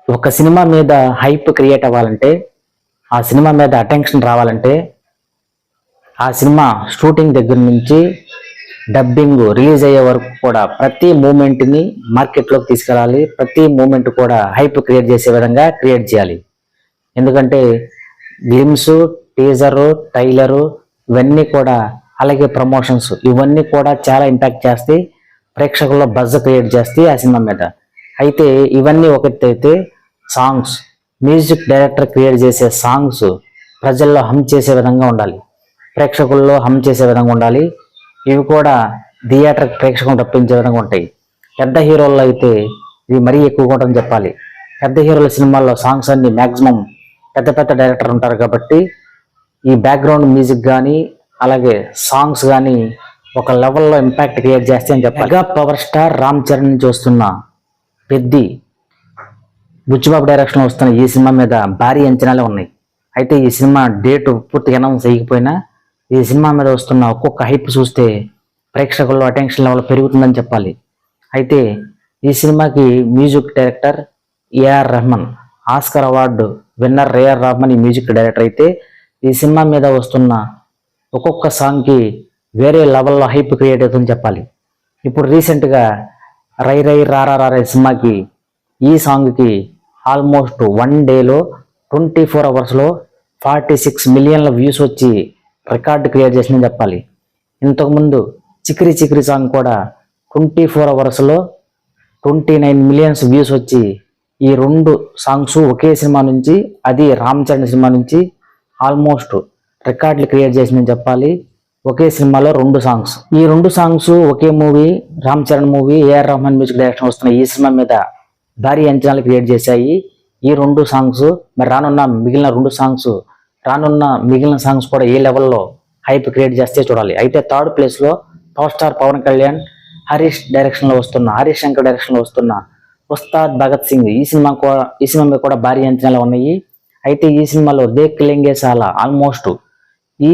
ఒక సినిమా మీద hype create అవ్వాలంటే, ఆ సినిమా మీద అటెన్షన్ రావాలంటే, ఆ సినిమా షూటింగ్ దగ్గర నుంచి డబ్బింగ్ రిలీజ్ అయ్యే వరకు కూడా ప్రతి మూమెంట్ని మార్కెట్లోకి తీసుకెళ్ళాలి. ప్రతి మూమెంట్ కూడా హైప్ క్రియేట్ చేసే విధంగా క్రియేట్ చేయాలి. ఎందుకంటే గ్లిమ్స్, టీజరు, ట్రైలరు ఇవన్నీ కూడా, అలాగే ప్రమోషన్స్ ఇవన్నీ కూడా చాలా ఇంపాక్ట్ చేస్తాయి, ప్రేక్షకుల్లో బజ్ క్రియేట్ చేస్తాయి ఆ సినిమా మీద. అయితే ఇవన్నీ ఒకటైతే సాంగ్స్, మ్యూజిక్ డైరెక్టర్ క్రియేట్ చేసే సాంగ్స్ ప్రజల్లో హమ్ చేసే విధంగా ఉండాలి, ప్రేక్షకుల్లో హమ్ చేసే విధంగా ఉండాలి. ఇవి కూడా థియేటర్ ప్రేక్షకులను రప్పించే విధంగా ఉంటాయి. పెద్ద హీరోల్లో అయితే ఇవి మరీ ఎక్కువగా ఉంటుందని చెప్పాలి. పెద్ద హీరోల సినిమాల్లో సాంగ్స్ అన్ని మ్యాక్సిమం పెద్ద పెద్ద డైరెక్టర్ ఉంటారు కాబట్టి ఈ బ్యాక్గ్రౌండ్ మ్యూజిక్ కానీ అలాగే సాంగ్స్ కానీ ఒక లెవెల్లో ఇంపాక్ట్ క్రియేట్ చేస్తే అని చెప్పాలి. Mega power star Ram Charan నుంచి వస్తున్న పెద్ది బుచ్చిబాబు డైరెక్షన్లో వస్తున్న ఈ సినిమా మీద భారీ అంచనాలే ఉన్నాయి. అయితే ఈ సినిమా డేటు పూర్తిగా అనౌన్స్ చేయకపోయినా ఈ సినిమా మీద వస్తున్న ఒక్కొక్క హైప్ చూస్తే ప్రేక్షకుల్లో అటెన్షన్ లెవెల్ పెరుగుతుందని చెప్పాలి. అయితే ఈ సినిమాకి music director AR Rahman, Oscar award winner AR Rahman ఈ మ్యూజిక్ డైరెక్టర్. అయితే ఈ సినిమా మీద వస్తున్న ఒక్కొక్క సాంగ్కి వేరే లెవెల్లో హైప్ క్రియేట్ అవుతుందని చెప్పాలి. ఇప్పుడు రీసెంట్గా రై రై రారా రారే సినిమాకి ఈ సాంగ్కి ఆల్మోస్ట్ 1 డేలో 24 అవర్స్లో 46 మిలియన్ల వ్యూస్ వచ్చి రికార్డు క్రియేట్ చేసిందని చెప్పాలి. ఇంతకుముందు చికిరి చికిరి సాంగ్ కూడా 24 అవర్స్లో 29 మిలియన్స్ వ్యూస్ వచ్చి ఈ 2 సాంగ్స్ ఒకే సినిమా నుంచి, అది రామ్ చరణ్ సినిమా నుంచి ఆల్మోస్ట్ రికార్డులు క్రియేట్ చేసిందని చెప్పాలి. ఒకే సినిమాలో 2 సాంగ్స్, ఈ 2 సాంగ్స్ ఒకే movie, Ram Charan movie, AR Rahman music direction వస్తున్న ఈ సినిమా మీద భారీ అంచనాలు క్రియేట్ చేశాయి ఈ 2 సాంగ్స్. మరి రానున్న మిగిలిన సాంగ్స్ కూడా ఏ లెవెల్లో హైప్ క్రియేట్ చేస్తే చూడాలి. అయితే థర్డ్ ప్లేస్లో పవర్ స్టార్ పవన్ కళ్యాణ్, హరీష్ శంకర్ డైరెక్షన్లో వస్తున్న ఉస్తాద్ భగత్ సింగ్ ఈ సినిమా మీద కూడా భారీ అంచనాలు ఉన్నాయి. అయితే ఈ సినిమాలో దేఖ్ లెంగే సాలా ఆల్మోస్ట్ ఈ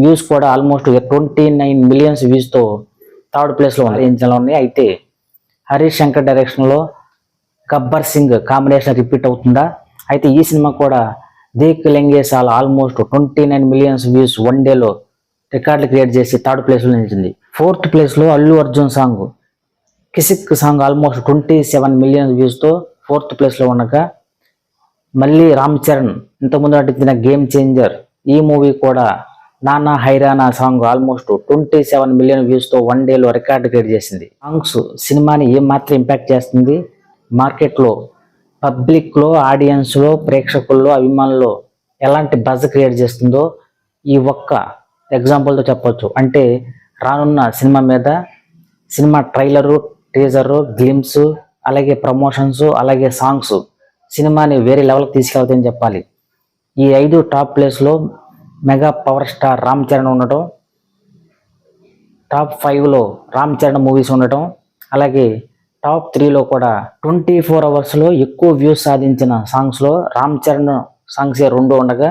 వ్యూస్ కూడా ఆల్మోస్ట్ 29 మిలియన్స్ వ్యూస్తో థర్డ్ ప్లేస్లో భారీ అంచనాలు ఉన్నాయి. అయితే హరీష్ శంకర్ డైరెక్షన్లో గబ్బర్ సింగ్ కాంబినేషన్ రిపీట్ అవుతుందా? అయితే ఈ సినిమా కూడా దేఖ్ లెంగే సాలా ఆల్మోస్ట్ 29 మిలియన్స్ వ్యూస్ 1 డేలో రికార్డులు క్రియేట్ చేసి థర్డ్ ప్లేస్లో నిలిచింది. ఫోర్త్ ప్లేస్లో Allu Arjun song Kissik song almost 27 million వ్యూస్తో fourth ప్లేస్లో ఉండగా, మళ్ళీ రామ్ చరణ్ ఇంతకుముందు నటించిన గేమ్ చేంజర్ ఈ మూవీ కూడా నానా హైరానా సాంగ్ ఆల్మోస్ట్ 27 మిలియన్ వ్యూస్తో 1 డేలో రికార్డు క్రియేట్ చేసింది. సాంగ్స్ సినిమాని ఏమాత్రం ఇంపాక్ట్ చేస్తుంది, మార్కెట్లో, పబ్లిక్లో, ఆడియన్స్లో, ప్రేక్షకుల్లో, అభిమానుల్లో ఎలాంటి బజ్ క్రియేట్ చేస్తుందో ఈ ఒక్క ఎగ్జాంపుల్తో చెప్పొచ్చు. అంటే రానున్న సినిమా మీద సినిమా ట్రైలరు, టీజరు, గ్లిమ్స్, అలాగే ప్రమోషన్స్, అలాగే సాంగ్స్ సినిమాని వేరే లెవెల్కి తీసుకెళ్తాయని చెప్పాలి. ఈ 5 టాప్ ప్లేస్లో mega power star Ram Charan ఉండటం, టాప్ 5లో రామ్ చరణ్ మూవీస్ ఉండటం, అలాగే టాప్ 3లో కూడా 24 అవర్స్లో ఎక్కువ వ్యూస్ సాధించిన సాంగ్స్లో రామ్ చరణ్ సాంగ్సే 2 ఉండగా,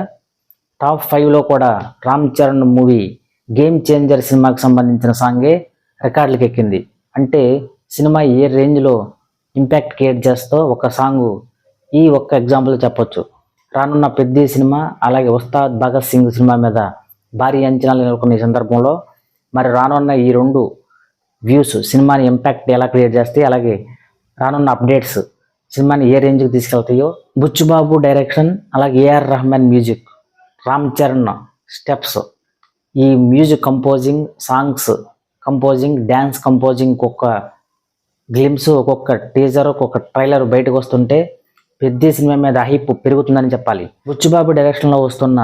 టాప్ 5లో కూడా Ram Charan movie game changer సినిమాకి సంబంధించిన సాంగే రికార్డులకు ఎక్కింది. అంటే సినిమా ఏ రేంజ్లో ఇంపాక్ట్ క్రియేట్ చేస్తో ఒక సాంగ్ ఈ ఒక్క ఎగ్జాంపుల్ చెప్పొచ్చు. రానున్న పెద్ది సినిమా అలాగే ఉస్తాద్ భగత్ సింగ్ సినిమా మీద భారీ అంచనాలు నెలకొన్న ఈ సందర్భంలో మరి రానున్న ఈ 2 వ్యూస్ సినిమాని ఇంపాక్ట్ ఎలా క్రియేట్ చేస్తాయి, అలాగే రానున్న అప్డేట్స్ సినిమాని ఏ రేంజ్కి తీసుకెళ్తాయో, బుచ్చిబాబు డైరెక్షన్ అలాగే AR Rahman music, Ram Charan steps, ఈ music composing, songs composing, dance composing, ఒక్కొక్క గ్లిమ్స్, ఒక్కొక్క టీజర్, ఒక్కొక్క ట్రైలర్ బయటకు వస్తుంటే పెద్ద సినిమా మీద హైప్ పెరుగుతుందని చెప్పాలి. బుచ్చిబాబు డైరెక్షన్లో వస్తున్న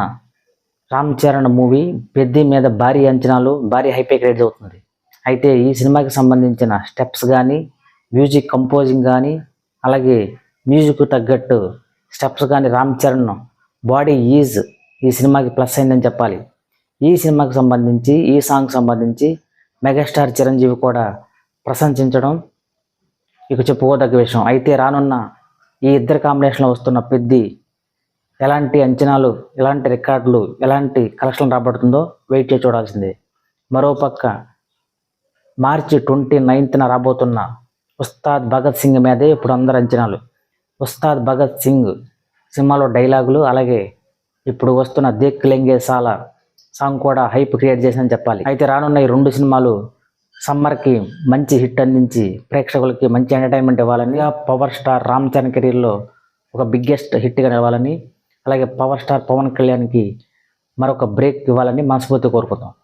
రామ్ చరణ్ మూవీ పెద్ది మీద భారీ అంచనాలు, భారీ హైప్ క్రియేట్ అవుతుంది. అయితే ఈ సినిమాకి సంబంధించిన స్టెప్స్ కానీ, మ్యూజిక్ కంపోజింగ్ కానీ, అలాగే మ్యూజిక్ తగ్గట్టు స్టెప్స్ కానీ రామ్ చరణ్ బాడీ ఈజ్ ఈ సినిమాకి ప్లస్ అయిందని చెప్పాలి. ఈ సినిమాకి సంబంధించి, ఈ సాంగ్ సంబంధించి మెగాస్టార్ చిరంజీవి కూడా ప్రశంసించడం ఇక చెప్పుకోదగ్గ విషయం. అయితే రానున్న ఈ ఇద్దరు కాంబినేషన్లో వస్తున్న పెద్ది ఎలాంటి అంచనాలు, ఎలాంటి రికార్డులు, ఎలాంటి కలెక్షన్ రాబడుతుందో వెయిట్ చేసి చూడాల్సిందే. మరోపక్క మార్చి 29న రాబోతున్న ఉస్తాద్ భగత్ సింగ్ మీదే ఇప్పుడు అందరు అంచనాలు. ఉస్తాద్ భగత్ సింగ్ సినిమాలో డైలాగులు, అలాగే ఇప్పుడు వస్తున్న దేక్ లెంగే సాలా సాంగ్ కూడా హైప్ క్రియేట్ చేసిందని చెప్పాలి. అయితే రానున్న ఈ 2 సినిమాలు సమ్మర్కి మంచి హిట్ అందించి ప్రేక్షకులకి మంచి ఎంటర్టైన్మెంట్ ఇవ్వాలని, పవర్ స్టార్ రామ్ చరణ్ కెరీర్లో ఒక బిగ్గెస్ట్ హిట్గా నిలవాలని, అలాగే పవర్ స్టార్ పవన్ కళ్యాణ్కి మరొక బ్రేక్ ఇవ్వాలని మనస్ఫూర్తి కోరుకుందాం.